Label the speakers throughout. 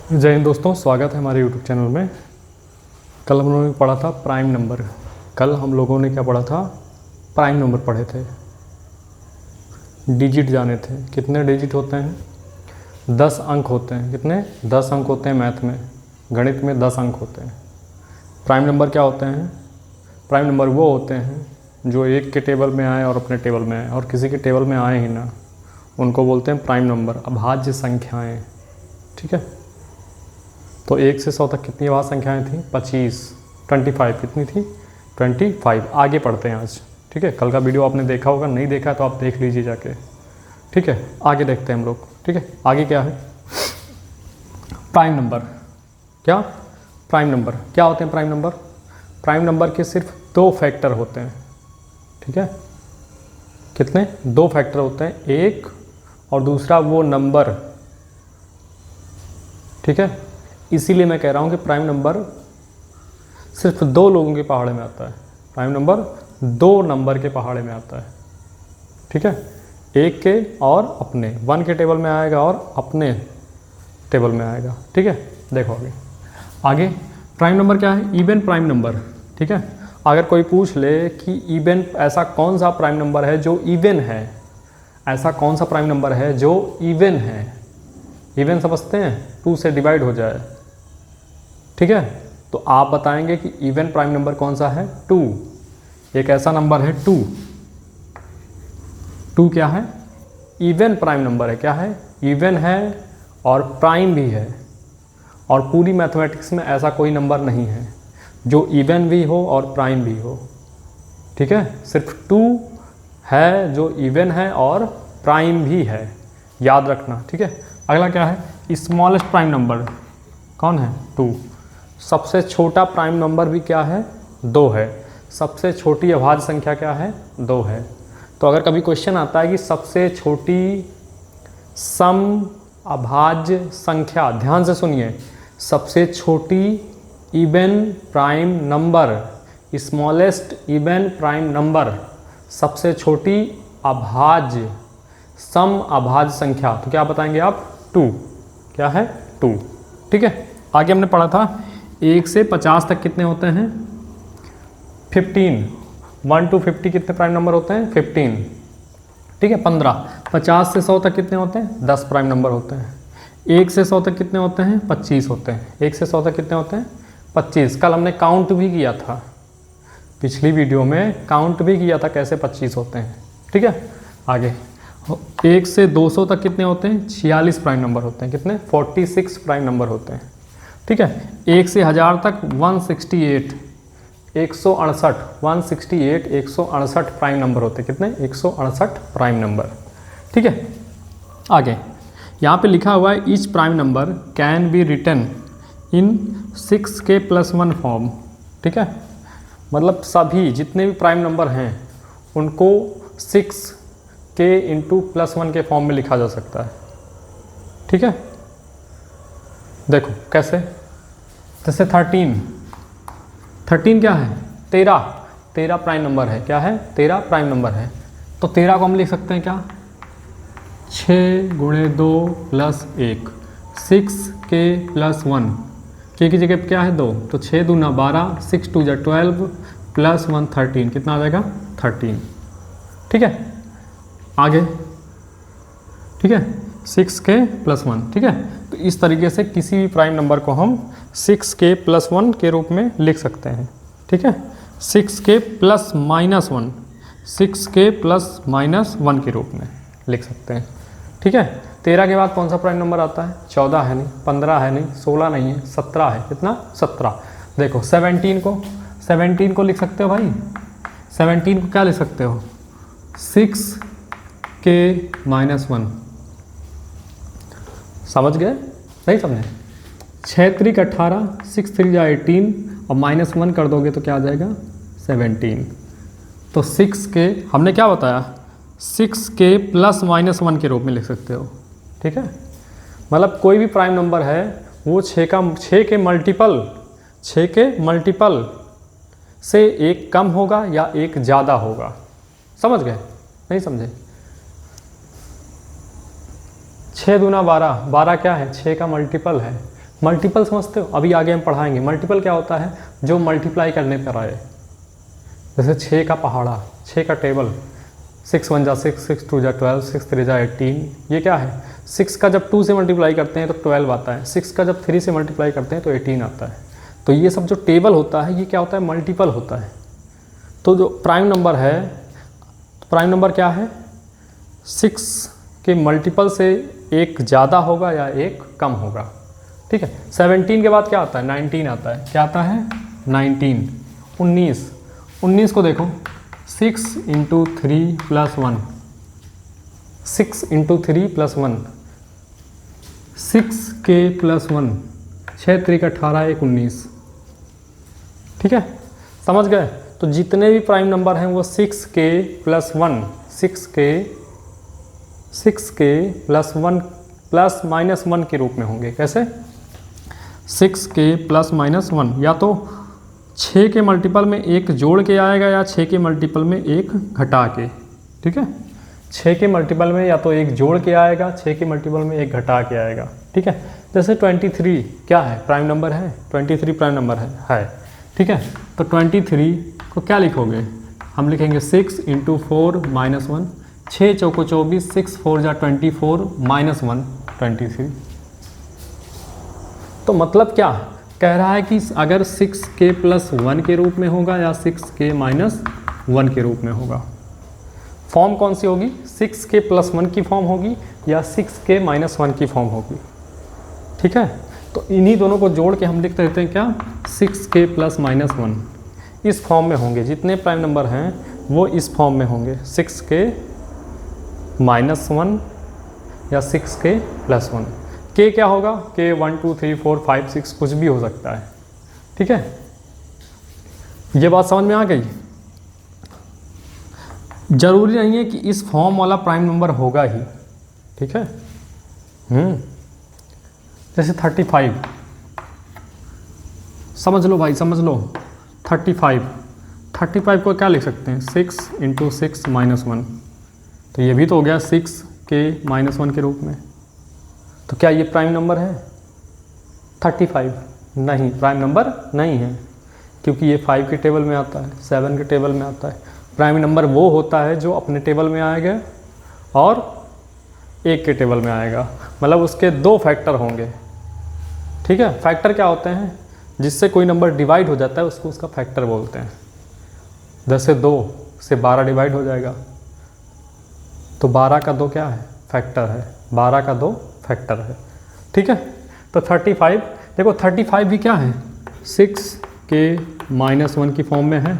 Speaker 1: जय हिंद दोस्तों, स्वागत है हमारे YouTube चैनल में। कल हम लोगों ने पढ़ा था प्राइम नंबर। कल हम लोगों ने क्या पढ़ा था? प्राइम नंबर पढ़े थे, डिजिट जाने थे। कितने डिजिट होते हैं? 10 अंक होते हैं। कितने? 10 अंक होते हैं। मैथ में, गणित में 10 अंक होते हैं। प्राइम नंबर क्या होते हैं? प्राइम नंबर वो होते हैं जो एक के टेबल में आए और अपने टेबल में आए, और किसी के टेबल में आए ही ना, उनको बोलते हैं प्राइम नंबर, अभाज्य संख्याएँ। ठीक है, तो 1 से 100 तक कितनी अभाज्य संख्याएँ थी? 25, 25। कितनी थी? 25। आगे पढ़ते हैं आज। ठीक है, कल का वीडियो आपने देखा होगा, नहीं देखा है तो आप देख लीजिए जाके। ठीक है, आगे देखते हैं हम लोग। ठीक है, आगे क्या है? Prime number. क्या? प्राइम नंबर क्या होते हैं? प्राइम नंबर, प्राइम नंबर के सिर्फ 2 फैक्टर होते हैं। ठीक है, कितने? 2 फैक्टर होते हैं, एक और दूसरा वो नंबर। ठीक है, इसीलिए मैं कह रहा हूँ कि प्राइम नंबर सिर्फ 2 लोगों के पहाड़े में आता है। प्राइम नंबर 2 नंबर के पहाड़े में आता है। ठीक है, एक के और अपने, 1 के टेबल में आएगा और अपने टेबल में आएगा। ठीक है, देखो आगे। आगे प्राइम नंबर क्या है? Even prime number. ठीक है, अगर कोई पूछ ले कि इवन, ऐसा कौन सा प्राइम नंबर है जो इवन है? ऐसा कौन सा प्राइम नंबर है जो इवन है? इवन समझते हैं? 2 से डिवाइड हो जाए। ठीक है, तो आप बताएंगे कि इवन प्राइम नंबर कौन सा है? 2। एक ऐसा नंबर है 2। 2 क्या है? इवन प्राइम नंबर है। क्या है? इवन है और प्राइम भी है। और पूरी मैथमेटिक्स में ऐसा कोई नंबर नहीं है जो इवन भी हो और प्राइम भी हो। ठीक है, सिर्फ 2 है जो इवन है और प्राइम भी है, याद रखना। ठीक है, अगला क्या है? स्मॉलेस्ट प्राइम नंबर कौन है? 2। सबसे छोटा प्राइम नंबर भी क्या है? 2 है। सबसे छोटी अभाज्य संख्या क्या है? 2 है। तो अगर कभी क्वेश्चन आता है कि सबसे छोटी सम अभाज्य संख्या, ध्यान से सुनिए, सबसे छोटी even prime number, smallest even prime number, सबसे छोटी अभाज्य सम अभाज्य संख्या, तो क्या बताएंगे आप? 2। क्या है? 2। ठीक है, आगे हमने पढ़ा था 1 से 50 तक कितने होते हैं? 15। 1 to 50 कितने प्राइम नंबर होते हैं? 15। ठीक है, 15। 50 से 100 तक कितने होते हैं? 10 प्राइम नंबर होते हैं। 1 से 100 तक कितने होते हैं? 25 होते हैं। 1 से 100 तक कितने होते हैं? 25। कल हमने काउंट भी किया था, पिछली वीडियो में काउंट भी किया था कैसे 25 होते हैं। ठीक है, आगे 1 से 200 तक कितने होते हैं? 46 प्राइम नंबर होते हैं। कितने? 46 प्राइम नंबर होते हैं। ठीक है, 1 से 1000 तक 168, 168, 168, 168 प्राइम नंबर होते हैं। कितने? 168 प्राइम नंबर। ठीक है, आगे यहाँ पे लिखा हुआ है each prime number can be written in 6k+1 form. ठीक है, मतलब सभी जितने भी प्राइम नंबर हैं उनको 6k × +1 के फॉर्म में लिखा जा सकता है। ठीक है, देखो कैसे। जैसे 13 क्या है? 13 प्राइम नंबर है। क्या है? 13 प्राइम नंबर है। तो 13 को हम लिख सकते हैं क्या? 6 × 2 + 1, 6k+1, के की जगह क्या है? 2, तो 6 दूना 12, 6 2 जा 12 +1 13, कितना आ जाएगा? 13। ठीक है, आगे। ठीक है, 6k+1। ठीक है, तो इस तरीके से किसी भी प्राइम नंबर को हम 6k+1 के रूप में लिख सकते हैं। ठीक है, 6k+-1, 6k+-1 के रूप में लिख सकते हैं। ठीक है, 13 के बाद कौन सा प्राइम नंबर आता है? 14 है नहीं, 15 है नहीं, 16 नहीं है, 17 है। कितना? 17। देखो 17 को लिख सकते हो भाई। 17 को क्या लिख सकते हो? 6k-1। समझ गए? नहीं समझे? 6 3 18, 6 3 जा 18 और -1 कर दोगे तो क्या आ जाएगा? 17। तो 6k हमने क्या बताया? 6k+-1 के रूप में लिख सकते हो। ठीक है, मतलब कोई भी प्राइम नंबर है वो 6 के मल्टीपल से एक कम होगा या एक ज़्यादा होगा। समझ गए? नहीं समझे? 6 दूना 12, 12 क्या है? 6 का मल्टीपल है। मल्टीपल समझते हो? अभी आगे हम पढ़ाएंगे मल्टीपल क्या होता है, जो मल्टीप्लाई करने पर आए। जैसे 6 का पहाड़ा, 6 का टेबल, 6 1 जा 6, 6 2 जा 12, 6 3 जा 18, ये क्या है, 6 का जब 2 से मल्टीप्लाई करते हैं तो 12 आता है, 6 का जब 3 से मल्टीप्लाई करते हैं तो 18 आता है। तो ये सब जो टेबल होता है ये क्या होता है, मल्टीपल होता है। तो जो प्राइम नंबर है, प्राइम नंबर क्या है, 6 के मल्टीपल से एक ज़्यादा होगा या एक कम होगा। ठीक है, 17 के बाद क्या आता है, 19 आता है। क्या आता है, 19। 19 को देखो, 6 × 3 + 1, 6 × 3 + 1, 6k + 1, 6 3 18, 1 19। ठीक है, समझ गए? तो जितने भी प्राइम नंबर हैं वो 6k + 1, 6k + 1 ±1 के रूप में होंगे। कैसे, 6k ± 1, या तो 6 के मल्टीपल में एक जोड़ के आएगा या 6 के मल्टीपल में एक घटा के। ठीक है, 6 के मल्टीपल में या तो एक जोड़ के आएगा, 6 के मल्टीपल में एक घटा के आएगा। ठीक है, जैसे 23 क्या है, प्राइम नंबर है, 23 प्राइम नंबर है। ठीक है, तो 23 को क्या लिखोगे, हम लिखेंगे 6 × 4 - 1, 6 चौको 24, 6 4 जा 24 -1 23। तो मतलब क्या कह रहा है कि अगर 6k + 1 के रूप में होगा या 6k - 1 के रूप में होगा, फॉर्म कौन सी होगी, 6k + 1 की फॉर्म होगी या 6k - 1 की फॉर्म होगी। ठीक है, तो इन्हीं दोनों को जोड़ के हम लिख देते हैं क्या, 6k + -1 इस फॉर्म में होंगे। जितने प्राइम नंबर हैं वो इस फॉर्म में होंगे, 6k - 1 या 6k + 1। k क्या होगा, k 1 2 3 4 5 6 कुछ भी हो सकता है। ठीक है, ये बात समझ में आ गई? जरूरी नहीं है कि इस फॉर्म वाला प्राइम नंबर होगा ही। ठीक है, जैसे 35 समझ लो भाई, समझ लो। 35 को क्या लिख सकते हैं, 6 × 6 - 1, तो ये भी तो हो गया 6k - 1 के रूप में। तो क्या ये प्राइम नंबर है 35? नहीं, प्राइम नंबर नहीं है, क्योंकि ये 5 के टेबल में आता है, 7 के टेबल में आता है। प्राइम नंबर वो होता है जो अपने टेबल में आएगा और 1 के टेबल में आएगा, मतलब उसके 2 फैक्टर होंगे। ठीक है, फैक्टर क्या होते हैं, जिससे कोई नंबर डिवाइड हो जाता है उसको उसका फैक्टर बोलते हैं। जैसे 2 से 12 डिवाइड हो जाएगा तो 12 का 2 क्या है, फैक्टर है, 12 का 2 फैक्टर है। ठीक है, तो 35 देखो, 35 भी क्या है, 6k - 1 की फॉर्म में है,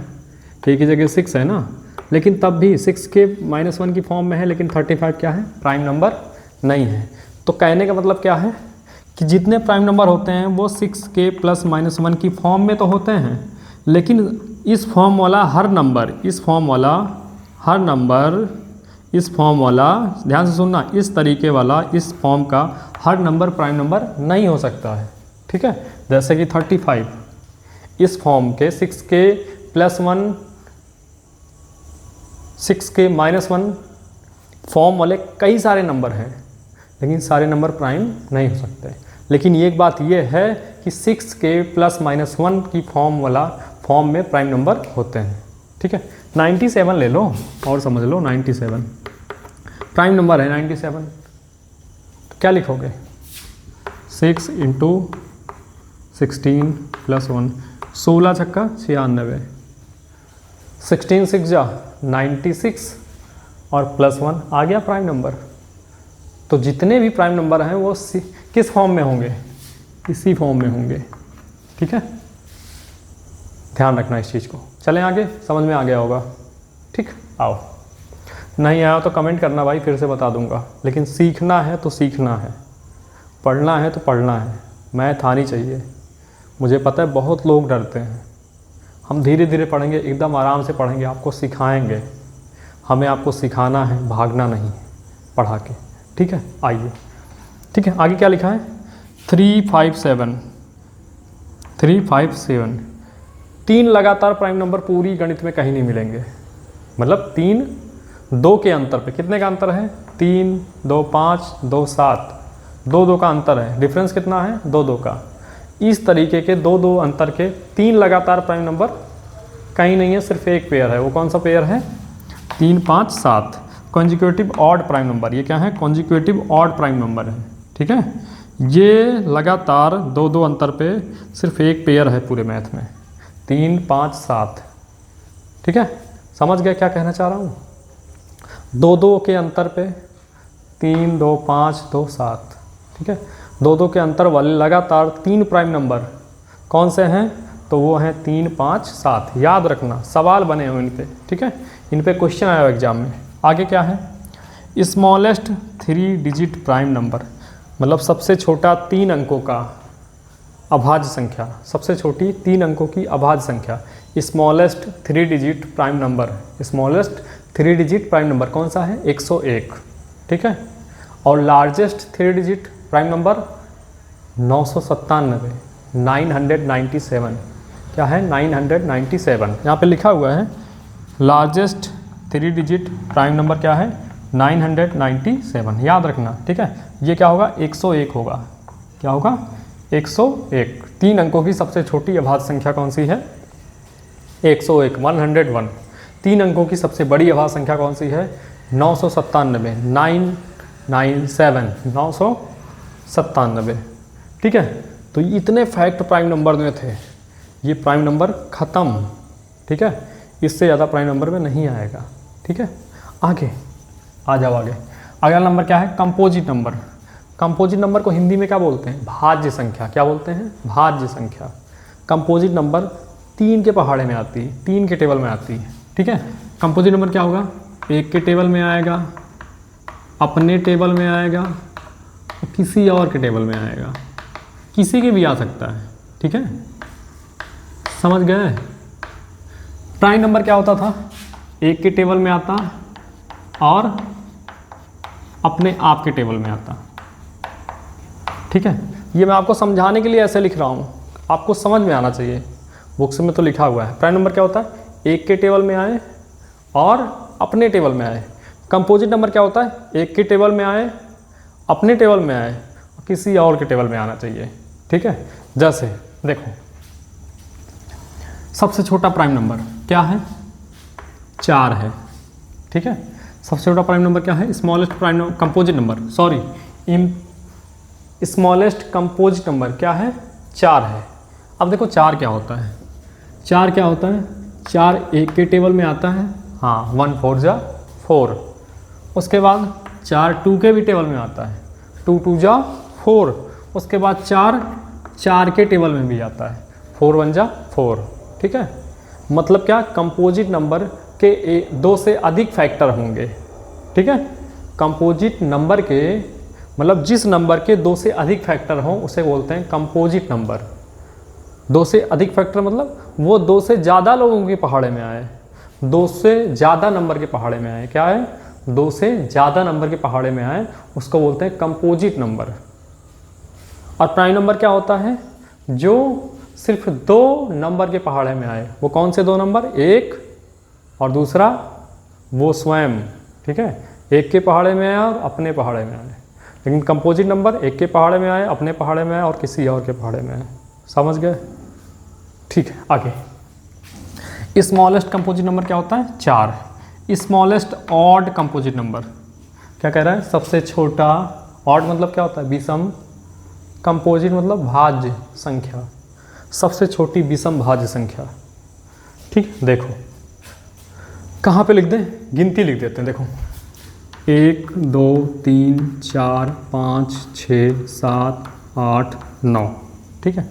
Speaker 1: k की जगह 6 है ना, लेकिन तब भी 6k - 1 की फॉर्म में है, लेकिन 35 क्या है, प्राइम नंबर नहीं है। तो कहने का मतलब क्या है कि जितने प्राइम नंबर होते हैं वो 6k + -1 की फॉर्म में तो होते हैं, लेकिन इस फॉर्म वाला हर नंबर, इस फॉर्म वाला ध्यान से सुनना, इस तरीके वाला, इस फॉर्म का हर नंबर प्राइम नंबर नहीं हो सकता है। ठीक है, जैसे कि 35 इस फॉर्म के 6k + 1 6k - 1 फॉर्म वाले कई सारे नंबर हैं, लेकिन सारे नंबर प्राइम नहीं हो सकते। लेकिन एक बात यह है कि 6k + -1 की फॉर्म में प्राइम नंबर होते हैं। ठीक है, 97 ले लो और समझ लो, 97 प्राइम नंबर है। 97 तो क्या लिखोगे, 6 × 16 + 1, 16 छक्का 96, 16 6 जा 96 और +1 आ गया प्राइम नंबर। तो जितने भी प्राइम नंबर हैं वो किस फॉर्म में होंगे, इसी फॉर्म में होंगे। ठीक है, ध्यान रखना इस चीज़ को। चलें आगे, समझ में आ गया होगा। ठीक, आओ, नहीं आया तो कमेंट करना भाई, फिर से बता दूंगा। लेकिन सीखना है तो सीखना है, पढ़ना है तो पढ़ना है, मैथ आनी चाहिए। मुझे पता है बहुत लोग डरते हैं, हम धीरे धीरे पढ़ेंगे, एकदम आराम से पढ़ेंगे, आपको सिखाएंगे। हमें आपको सिखाना है, भागना नहीं पढ़ा के। ठीक है, आइए। ठीक है, आगे क्या लिखा है, 357 3 लगातार प्राइम नंबर पूरी गणित में कहीं नहीं मिलेंगे। मतलब 3 2 के अंतर पे, कितने का अंतर है, 3 2 5 2 7, दो दो का अंतर है, डिफरेंस कितना है, दो दो का। इस तरीके के दो दो अंतर के 3 लगातार प्राइम नंबर कहीं नहीं है, सिर्फ एक पेयर है। वो कौन सा पेयर है, 3 5 7 कॉन्जिक्यूटिव ऑड प्राइम नंबर। ये क्या है, कॉन्जिक्यूटिव ऑड प्राइम नंबर है। ठीक है, ये लगातार दो दो अंतर पे सिर्फ एक पेयर है पूरे मैथ में, 3 5 7। ठीक है, समझ गए क्या कहना चाह रहा हूँ। दो दो के अंतर पे 3 2 5 2 7। ठीक है, दो दो के अंतर वाले लगातार 3 प्राइम नंबर कौन से हैं, तो वो हैं 3 5 7। याद रखना, सवाल बने हुए इन पे। ठीक है, इन पे क्वेश्चन आया एग्जाम में। आगे क्या है, स्मॉलेस्ट 3 डिजिट प्राइम नंबर, मतलब सबसे छोटा 3 अंकों का अभाज्य संख्या, सबसे छोटी 3 अंकों की अभाज्य संख्या। Smallest 3 digit prime number, smallest 3 digit prime number कौन सा है, 101। ठीक है, और लार्जेस्ट 3 डिजिट प्राइम नंबर 997, 997। क्या है, 997। यहाँ पे लिखा हुआ है लार्जेस्ट 3 डिजिट प्राइम नंबर क्या है, 997। याद रखना। ठीक है, ये क्या होगा, 101 होगा। क्या होगा, 101। 3 अंकों की सबसे छोटी अभाज्य संख्या कौन सी है, 101, 101। 3 अंकों की सबसे बड़ी अभाज्य संख्या कौन सी है, 997, 997। ठीक है, तो इतने फैक्ट प्राइम नंबर में थे, ये प्राइम नंबर ख़त्म। ठीक है, इससे ज़्यादा प्राइम नंबर में नहीं आएगा। ठीक है, आगे आ जाओ। आगे अगला नंबर क्या है, कंपोजिट नंबर। कंपोजिट नंबर को हिंदी में क्या बोलते हैं, भाज्य संख्या। क्या बोलते हैं, भाज्य संख्या। कंपोजिट नंबर 3 के पहाड़े में आती है, 3 के टेबल में आती है। ठीक है, कंपोजिट नंबर क्या होगा, 1 के टेबल में आएगा, अपने टेबल में आएगा, किसी और के टेबल में आएगा, किसी के भी आ सकता है। ठीक है, समझ गए। प्राइम नंबर क्या होता था, 1 के टेबल में आता और अपने आप के टेबल में आता। ठीक है, ये मैं आपको समझाने के लिए ऐसे लिख रहा हूँ, आपको समझ में आना चाहिए। बुक्स में तो लिखा हुआ है। प्राइम नंबर क्या होता है, 1 के टेबल में आए और अपने टेबल में आए। कंपोजिट नंबर क्या होता है, 1 के टेबल में आए, अपने टेबल में आए, किसी और के टेबल में आना चाहिए। ठीक है, जैसे देखो, सबसे छोटा प्राइम नंबर क्या है, 4 है। ठीक है, सबसे छोटा प्राइम नंबर क्या है, smallest prime composite number, sorry smallest composite number क्या है, 4 है। अब देखो 4 क्या होता है, 4 क्या होता है, 4 1 के टेबल में आता है, हाँ 1 4 जा 4। उसके बाद 4 2 के भी टेबल में आता है, 2 2 जा 4। उसके बाद 4 4 के टेबल में भी आता है, 4 1 जा 4। ठीक है, मतलब क्या, कंपोजिट नंबर के 2 से अधिक फैक्टर होंगे। ठीक है, कंपोजिट नंबर के मतलब जिस नंबर के 2 से अधिक फैक्टर हों उसे बोलते हैं कंपोजिट नंबर। 2 से अधिक फैक्टर मतलब वो 2 से ज़्यादा लोगों के पहाड़े में आए, 2 से ज़्यादा नंबर के पहाड़े में आए। क्या है, 2 से ज़्यादा नंबर के पहाड़े में आए, उसको बोलते हैं कंपोजिट नंबर। और प्राइम नंबर क्या होता है, जो सिर्फ 2 नंबर के पहाड़े में आए। वो कौन से 2 नंबर, एक और दूसरा वो स्वयं। ठीक है, 1 के पहाड़े में आया और अपने पहाड़े में आए। लेकिन कंपोजिट नंबर 1 के पहाड़े में आए, अपने पहाड़े में आए और किसी और के पहाड़े में आए। समझ गए। ठीक है, आगे स्मॉलेस्ट कंपोजिट नंबर क्या होता है, 4। स्मॉलेस्ट ऑड कंपोजिट नंबर क्या कह रहा है, सबसे छोटा। ऑड मतलब क्या होता है, विषम। कंपोजिट मतलब भाज्य संख्या, सबसे छोटी विषम भाज्य संख्या। ठीक, देखो कहाँ पे लिख दें, गिनती लिख देते हैं। देखो 1 2 3 4 5 6 7 8 9। ठीक है,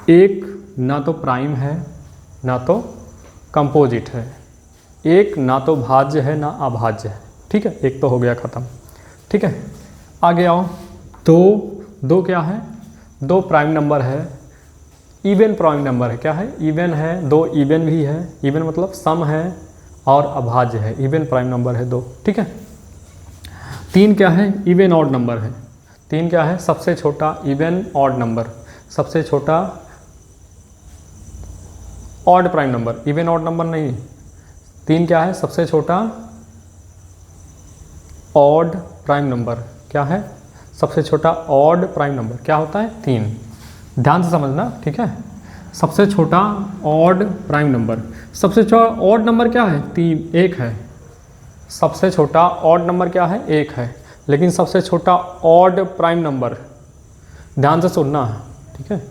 Speaker 1: 1 ना तो प्राइम है ना तो कंपोजिट है, 1 ना तो भाज्य है ना अभाज्य है। ठीक है, 1 तो हो गया ख़त्म। ठीक है, आगे आओ। 2 क्या है, 2 प्राइम नंबर है, इवन प्राइम नंबर है। क्या है, इवन है, 2 इवन भी है। इवन मतलब सम है और अभाज्य है, इवन प्राइम नंबर है 2। ठीक है, 3 क्या है, इवन ऑड नंबर है। 3 क्या है, सबसे छोटा इवन ऑड नंबर, सबसे छोटा odd prime number, even odd number नहीं। 3 क्या है, सबसे छोटा ऑड प्राइम नंबर। क्या है, सबसे छोटा ऑड प्राइम नंबर क्या होता है? 3। ध्यान से समझना, ठीक है। सबसे छोटा ऑड प्राइम नंबर, सबसे छोटा ऑड नंबर क्या है? 3, 1 है। सबसे छोटा ऑड नंबर क्या है? 1 है। लेकिन सबसे छोटा ऑड प्राइम नंबर, ध्यान से सुनना, ठीक है।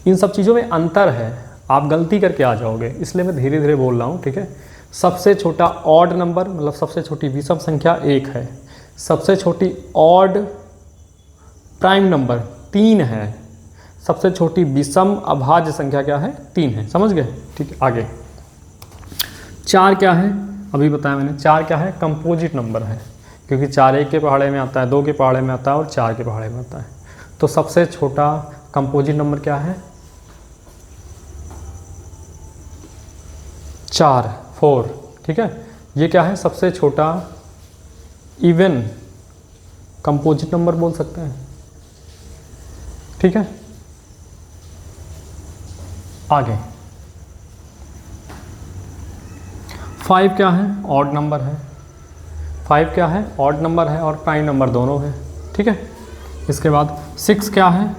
Speaker 1: इन सब चीज़ों में अंतर है, आप गलती करके आ जाओगे, इसलिए मैं धीरे धीरे बोल रहा हूँ, ठीक है। सबसे छोटा ऑड नंबर मतलब सबसे छोटी विषम संख्या 1 है। सबसे छोटी ऑड प्राइम नंबर 3 है। सबसे छोटी विषम अभाज्य संख्या क्या है? 3 है। समझ गए? ठीक है, आगे 4 क्या है? अभी बताया मैंने, 4 क्या है? कंपोजिट नंबर है, क्योंकि 4 1 के पहाड़े में आता है, 2 के पहाड़े में आता है और 4 के पहाड़े में आता है। तो सबसे छोटा कंपोजिट नंबर क्या है? 4, ठीक है। ये क्या है? सबसे छोटा इवन कंपोजिट नंबर बोल सकते हैं, ठीक है। आगे 5 क्या है? ऑड नंबर है। 5 क्या है? ऑड नंबर है और प्राइम नंबर दोनों है, ठीक है। इसके बाद 6 क्या है?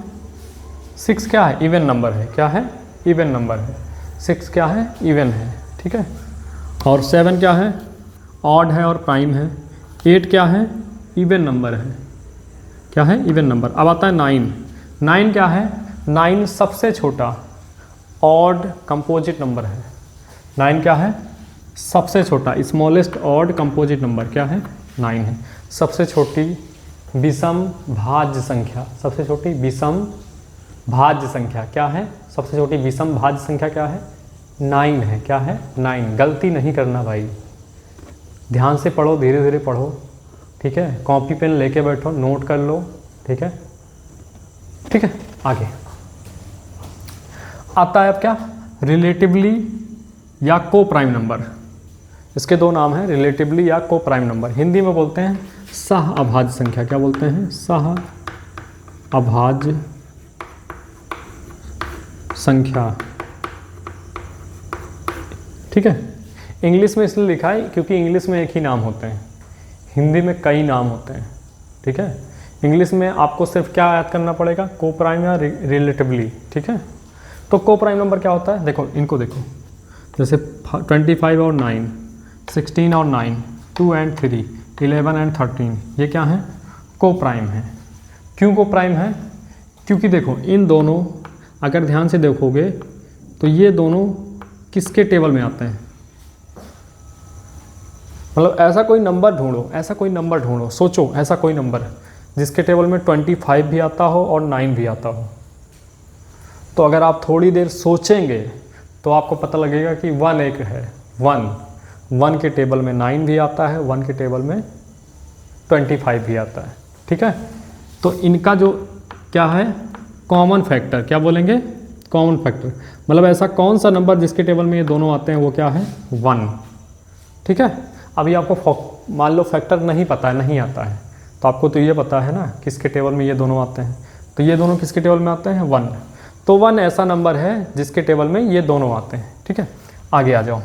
Speaker 1: 6 क्या है? इवन नंबर है। क्या है? इवन नंबर है। 6 क्या है? इवन है, ठीक है। और 7 क्या है? ऑड है और प्राइम है। 8 क्या है? इवन नंबर है। क्या है? Even number. अब आता है 9। 9 क्या है? 9 सबसे छोटा ऑड कंपोजिट नंबर है। 9 क्या है? सबसे छोटा स्मॉलेस्ट ऑड कंपोजिट नंबर क्या है? 9 है। सबसे छोटी विषम भाज्य संख्या, सबसे छोटी विषम भाज्य संख्या क्या है? सबसे छोटी विषम भाज्य संख्या क्या है? 9 है। क्या है? 9। गलती नहीं करना भाई, ध्यान से पढ़ो, धीरे धीरे पढ़ो, ठीक है। कॉपी पेन लेके बैठो, नोट कर लो, ठीक है, ठीक है। आगे आता है अब क्या? रिलेटिवली या को प्राइम नंबर। इसके 2 नाम हैं, रिलेटिवली या को प्राइम नंबर। हिंदी में बोलते हैं सह अभाज्य संख्या। क्या बोलते हैं? सह अभाज्य संख्या, ठीक है। इंग्लिश में इसलिए लिखा है क्योंकि इंग्लिश में एक ही नाम होते हैं, हिंदी में कई नाम होते हैं, ठीक है। इंग्लिश में आपको सिर्फ क्या याद करना पड़ेगा? को प्राइम या रिलेटिवली, ठीक है। तो को प्राइम नंबर क्या होता है? देखो, इनको देखो, जैसे 25 और 9, 16 और 9, 2 and 3, 11 and 13, ये क्या है? को प्राइम है। क्यों को प्राइम है? क्योंकि देखो, इन दोनों अगर ध्यान से देखोगे तो ये दोनों किसके टेबल में आते हैं? मतलब ऐसा कोई नंबर ढूंढो, ऐसा कोई नंबर ढूंढो, सोचो ऐसा कोई नंबर जिसके टेबल में 25 भी आता हो और 9 भी आता हो। तो अगर आप थोड़ी देर सोचेंगे तो आपको पता लगेगा कि 1 एक है। 1 के टेबल में 9 भी आता है, 1 के टेबल में 25 भी आता है, ठीक है। तो इनका जो क्या है? कॉमन फैक्टर, क्या बोलेंगे? कॉमन फैक्टर, मतलब ऐसा कौन सा नंबर जिसके टेबल में ये दोनों आते हैं वो क्या है? 1, ठीक है। अभी आपको मान लो फैक्टर नहीं पता है, नहीं आता है, तो आपको तो ये पता है ना किसके टेबल में ये दोनों आते हैं। तो ये दोनों किसके टेबल में आते हैं? 1। तो 1 ऐसा नंबर है जिसके टेबल में ये दोनों आते हैं, ठीक है। आगे आ जाओ,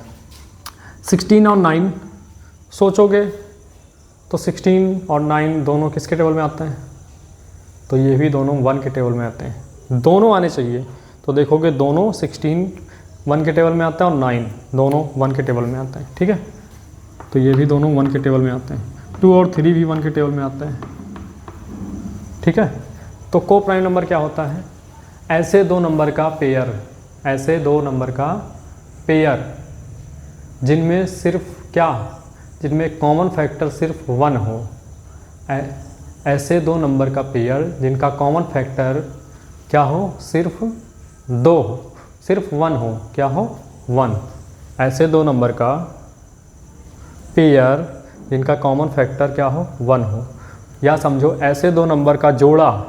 Speaker 1: 16 और 9 सोचोगे तो 16 और 9 दोनों किसके टेबल में आते हैं? तो ये भी दोनों 1 के टेबल में आते हैं। दोनों आने चाहिए, तो देखोगे दोनों 16 1 के टेबल में आता है और 9 दोनों 1 के टेबल में आते हैं, ठीक है। तो ये भी दोनों 1 के टेबल में आते हैं। 2 और 3 भी 1 के टेबल में आते हैं, ठीक है। तो को प्राइम नंबर क्या होता है? ऐसे दो नंबर का पेयर, ऐसे दो नंबर का पेयर जिनमें सिर्फ क्या? जिनमें कॉमन फैक्टर सिर्फ 1 हो। ऐसे दो नंबर का पेयर जिनका कॉमन फैक्टर क्या हो? सिर्फ 2 हो, सिर्फ 1 हो। क्या हो? 1। ऐसे दो नंबर का पेयर जिनका कॉमन फैक्टर क्या हो? 1 हो। या समझो ऐसे दो नंबर का जोड़ा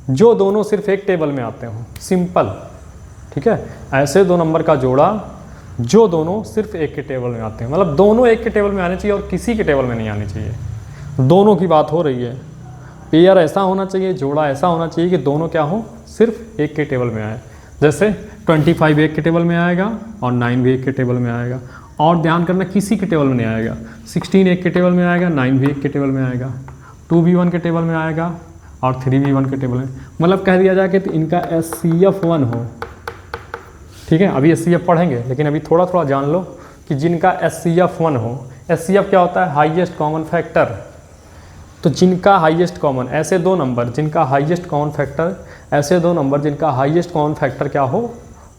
Speaker 1: जो दोनों सिर्फ एक टेबल में आते हो। सिंपल, ठीक है। ऐसे दो नंबर का जोड़ा जो दोनों सिर्फ एक के टेबल में आते हैं, मतलब दोनों एक के टेबल में आने चाहिए और किसी के टेबल में नहीं आने चाहिए। दोनों की बात हो रही है। पेयर ऐसा होना चाहिए, जोड़ा ऐसा होना चाहिए कि दोनों क्या हो? सिर्फ एक के टेबल में आए। जैसे 25 एक के टेबल में आएगा और 9 भी एक के टेबल में आएगा। और ध्यान करना, किसी के टेबल में नहीं आएगा। 16 एक के टेबल में आएगा, 9 भी एक के टेबल में आएगा। 2 भी 1 के टेबल में आएगा, और 3v1 के टेबल में, मतलब कह दिया जाए कि तो इनका HCF 1 हो। ठीक है, अभी HCF पढ़ेंगे, लेकिन अभी थोड़ा थोड़ा जान लो कि जिनका HCF 1 हो। HCF क्या होता है? Highest common factor. तो जिनका हाईएस्ट कॉमन, ऐसे दो नंबर जिनका हाईएस्ट कॉमन फैक्टर, ऐसे दो नंबर जिनका हाईएस्ट कॉमन फैक्टर क्या हो?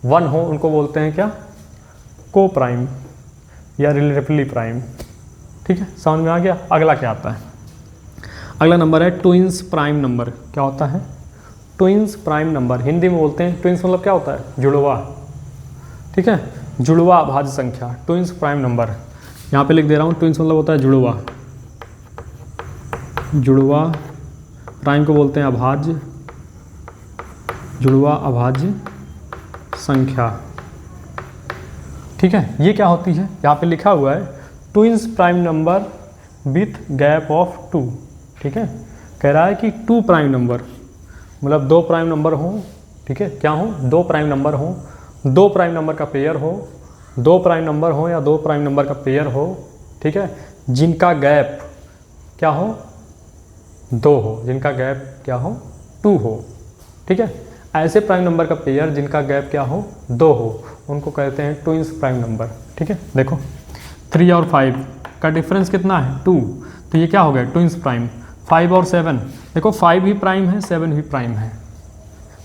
Speaker 1: 1 हो, उनको बोलते हैं क्या? को प्राइम या रिलेटिवली प्राइम। ठीक है, समझ में आ गया? अगला क्या आता है? अगला नंबर है ट्विंस प्राइम नंबर। क्या होता है? ट्विंस प्राइम नंबर, हिंदी में बोलते हैं ट्विंस, मतलब क्या होता है? जुड़वा। ठीक है, जुड़वा अभाज्य संख्या, ट्विंस प्राइम नंबर। यहाँ पे लिख दे रहा हूँ, ट्विंस मतलब होता है जुड़वा। जुड़वा, प्राइम को बोलते हैं अभाज्य, जुड़वा अभाज्य संख्या। ठीक है, ये क्या होती है? यहाँ पे लिखा हुआ है twins prime number with gap of 2। ठीक है, कह रहा है कि 2 प्राइम नंबर, मतलब 2 प्राइम नंबर हो। ठीक है, क्या हो? 2 प्राइम नंबर हो, 2 प्राइम नंबर का पेयर हो, 2 प्राइम नंबर हो या 2 प्राइम नंबर का पेयर हो। ठीक है, जिनका गैप क्या हो? 2 हो, जिनका गैप क्या हो? 2 हो। ठीक है, ऐसे प्राइम नंबर का पेयर जिनका गैप क्या हो? 2 हो, उनको कहते हैं ट्विंस प्राइम नंबर। ठीक है, देखो 3 और 5 का डिफरेंस कितना है? 2, तो ये क्या हो गया? Twins prime. 5 और 7, देखो 5 भी प्राइम है, 7 भी प्राइम है।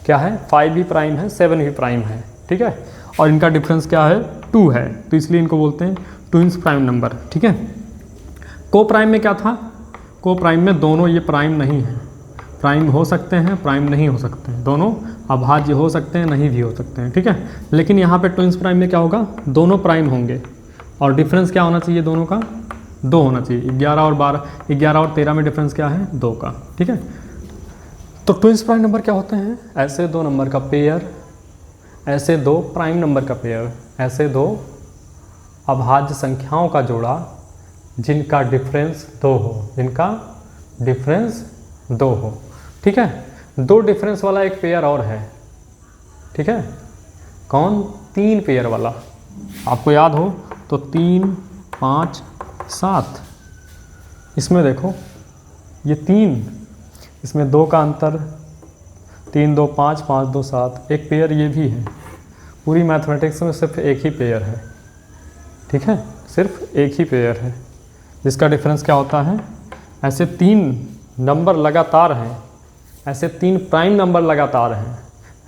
Speaker 1: क्या है? 5 भी प्राइम है, 7 भी प्राइम है। ठीक है, और इनका डिफरेंस क्या है? 2 है, तो इसलिए इनको बोलते हैं ट्विंस प्राइम नंबर। ठीक है, को प्राइम में क्या था? को प्राइम में दोनों ये प्राइम नहीं है, प्राइम हो सकते हैं, प्राइम नहीं हो सकते हैं, दोनों अभाज्य हो सकते हैं, नहीं भी हो सकते हैं। ठीक है, लेकिन यहाँ पे ट्विंस प्राइम में क्या होगा? दोनों प्राइम होंगे, और डिफरेंस क्या होना चाहिए? दोनों का 2 होना चाहिए। 11 और 13 में डिफरेंस क्या है? 2 का। ठीक है, तो ट्विंस प्राइम नंबर क्या होते हैं? ऐसे दो नंबर का पेयर, ऐसे दो प्राइम नंबर का पेयर, ऐसे दो अभाज्य संख्याओं का जोड़ा जिनका डिफरेंस 2 हो, जिनका डिफरेंस 2 हो। ठीक है, 2 डिफरेंस वाला एक पेयर और है। ठीक है, कौन? 3 पेयर वाला। आपको याद हो तो 3, 5, 7, इसमें देखो ये 3, इसमें 2 का अंतर, 3, 2, 5, 5, 2, 7, एक पेयर ये भी है। पूरी मैथमेटिक्स में सिर्फ एक ही पेयर है। ठीक है, सिर्फ एक ही पेयर है जिसका डिफरेंस क्या होता है? ऐसे 3 नंबर लगातार हैं, ऐसे 3 प्राइम नंबर लगातार हैं,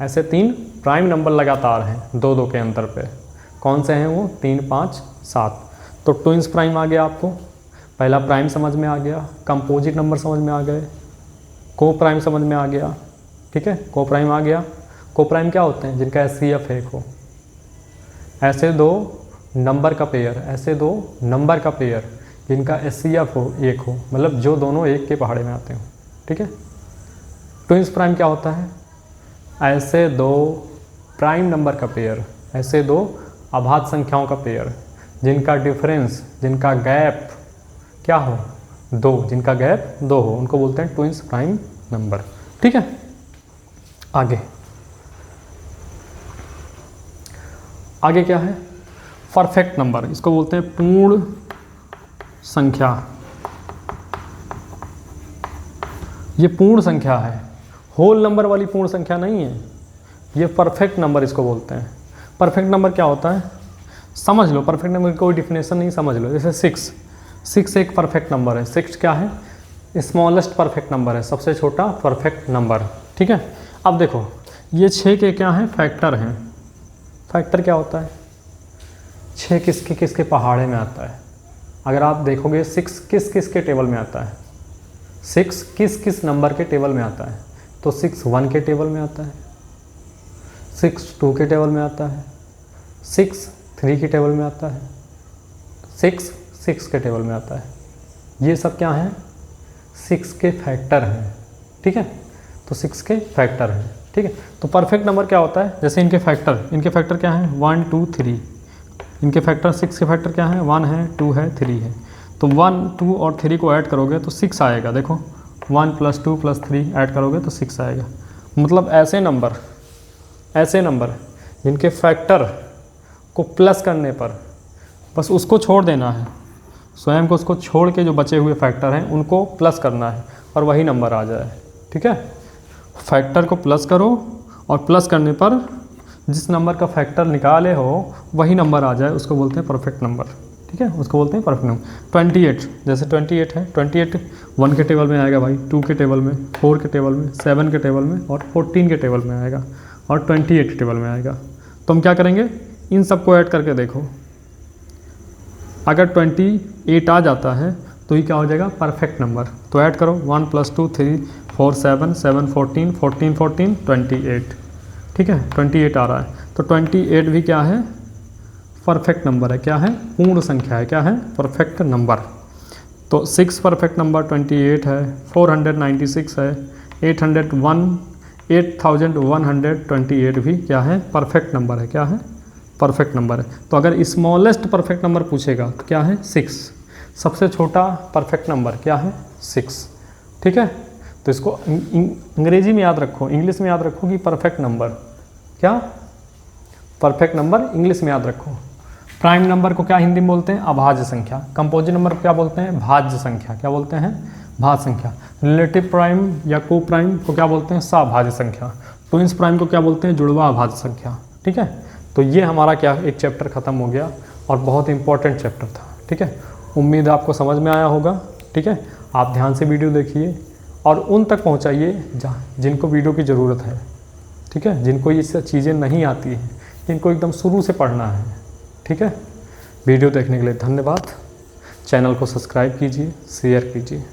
Speaker 1: ऐसे 3 प्राइम नंबर लगातार हैं 2, 2 के अंतर पे। कौन से हैं वो? 3, 5, 7। तो ट्विंस प्राइम आ गया आपको, पहला प्राइम समझ में आ गया, कंपोजिट नंबर समझ में आ गए, को प्राइम समझ में आ गया। ठीक है, को प्राइम आ गया। को प्राइम क्या होते हैं? जिनका HCF 1 हो, ऐसे दो नंबर का पेयर, ऐसे दो नंबर का पेयर जिनका HCF 1 हो, मतलब जो दोनों 1 के पहाड़े में आते हो। ठीक है, ट्विंस प्राइम क्या होता है? ऐसे दो प्राइम नंबर का पेयर, ऐसे दो अभाज्य संख्याओं का पेयर जिनका डिफरेंस, जिनका गैप क्या हो? 2, जिनका गैप 2 हो, उनको बोलते हैं ट्विंस प्राइम नंबर। ठीक है, आगे क्या है? परफेक्ट नंबर, इसको बोलते हैं पूर्ण संख्या। ये पूर्ण संख्या है, होल नंबर वाली पूर्ण संख्या नहीं है, ये परफेक्ट नंबर इसको बोलते हैं। परफेक्ट नंबर क्या होता है? समझ लो, परफेक्ट नंबर की कोई डिफिनेशन नहीं, समझ लो। जैसे 6 एक परफेक्ट नंबर है। 6 क्या है? स्मॉलेस्ट परफेक्ट नंबर है, सबसे छोटा परफेक्ट नंबर। ठीक है, अब देखो ये 6 के क्या हैं? फैक्टर हैं। फैक्टर क्या होता है? 6 किसके किसके पहाड़े में आता है? अगर आप देखोगे 6 किस किस के टेबल में आता है, 6 किस किस नंबर के टेबल में आता है, तो 6 1 के टेबल में आता है, 6 2 के टेबल में आता है, 6 3 के टेबल में आता है, 6 6 के टेबल में आता है। ये सब क्या हैं? 6 के फैक्टर हैं। ठीक है, तो 6 के फैक्टर हैं। ठीक है, तो परफेक्ट नंबर क्या होता है? जैसे इनके फैक्टर क्या हैं? 1 2 3। इनके फैक्टर 6 के फैक्टर क्या हैं? 1 है, 2 है, 3 है। तो 1 2 और 3 को ऐड करोगे तो 6 आएगा। देखो 1 + 2 + 3 ऐड करोगे तो 6 आएगा। मतलब ऐसे नंबर जिनके फैक्टर को प्लस करने पर बस उसको छोड़ देना है, स्वयं को उसको छोड़ के जो बचे हुए फैक्टर हैं उनको प्लस करना है और वही नंबर आ जाए। ठीक है। फैक्टर को प्लस करो और प्लस करने पर जिस नंबर का फैक्टर निकाले हो वही नंबर आ जाए, उसको बोलते हैं परफेक्ट नंबर। ठीक है, उसको बोलते हैं परफेक्ट नंबर। 28 जैसे 28 है, 28 1 के टेबल में आएगा भाई, 2 के टेबल में, 4 के टेबल में, 7 के टेबल में और 14 के टेबल में आएगा और 28 के टेबल में आएगा। तो हम क्या करेंगे, इन सबको ऐड करके देखो, अगर 28 आ जाता है तो ये क्या हो जाएगा, परफेक्ट नंबर। तो ऐड करो, 1 + 2 3 4 7 7 14 14 14 28। ठीक है, 28 आ रहा है, तो 28 भी क्या है, परफेक्ट नंबर है। क्या है, पूर्ण संख्या है। क्या है, परफेक्ट नंबर। तो 6 परफेक्ट नंबर 28 है, 496 है, 8128 भी क्या है, परफेक्ट नंबर है। क्या है, परफेक्ट नंबर है। तो अगर स्मॉलेस्ट परफेक्ट नंबर पूछेगा तो क्या है, 6। सबसे छोटा परफेक्ट नंबर क्या है, 6। ठीक है, तो इसको अंग्रेजी में याद रखो, इंग्लिश में याद रखो कि परफेक्ट नंबर क्या, परफेक्ट नंबर इंग्लिश में याद रखो। प्राइम नंबर को क्या हिंदी में बोलते हैं, अभाज्य संख्या। कंपोजिट नंबर को क्या बोलते हैं, भाज्य संख्या। क्या बोलते हैं, भाज्य संख्या। रिलेटिव प्राइम या को प्राइम को क्या बोलते हैं, सभाज्य संख्या। ट्विंस प्राइम को क्या बोलते हैं, जुड़वा अभाज्य संख्या। ठीक है, तो ये हमारा क्या एक चैप्टर खत्म हो गया और बहुत इंपॉर्टेंट चैप्टर था। ठीक है, उम्मीद है आपको समझ में आया होगा। ठीक है, आप ध्यान से वीडियो देखिए और उन तक पहुंचाइए जिनको वीडियो की ज़रूरत है। ठीक है, जिनको ये चीज़ें नहीं आती हैं, जिनको एकदम शुरू से पढ़ना है। ठीक है, वीडियो देखने के लिए धन्यवाद। चैनल को सब्सक्राइब कीजिए, शेयर कीजिए।